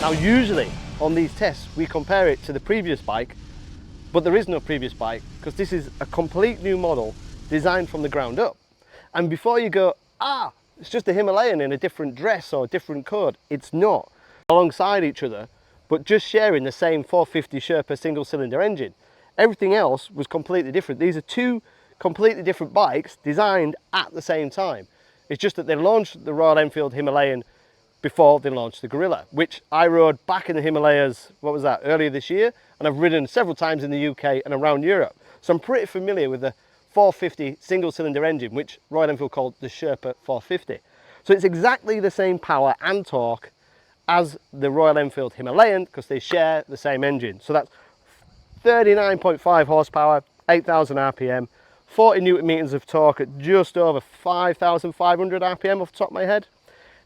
Now usually on these tests we compare it to the previous bike, but there is no previous bike because this is a complete new model designed from the ground up. And before you go, it's just a Himalayan in a different dress or a different code, it's not. Alongside each other, but just sharing the same 450 Sherpa single cylinder engine. Everything else was completely different. These are two completely different bikes designed at the same time. It's just that they launched the Royal Enfield Himalayan before they launched the Guerilla, which I rode back in the Himalayas, what was that, earlier this year, and I've ridden several times in the UK and around Europe. So I'm pretty familiar with the 450 single cylinder engine, which Royal Enfield called the Sherpa 450. So it's exactly the same power and torque as the Royal Enfield Himalayan because they share the same engine. So that's 39.5 horsepower, 8,000 RPM, 40 Newton meters of torque at just over 5,500 RPM off the top of my head.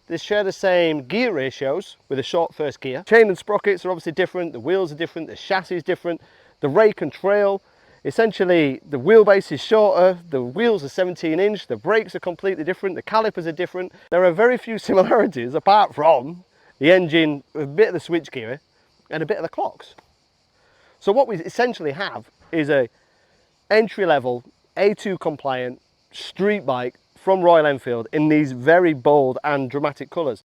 They share the same gear ratios with a short first gear. Chain and sprockets are obviously different, the wheels are different, the chassis is different, the rake and trail, essentially the wheelbase is shorter, the wheels are 17 inch, the brakes are completely different, the calipers are different. There are very few similarities apart from the engine, a bit of the switchgear and a bit of the clocks. So what we essentially have is a entry-level A2 compliant street bike from Royal Enfield in these very bold and dramatic colours.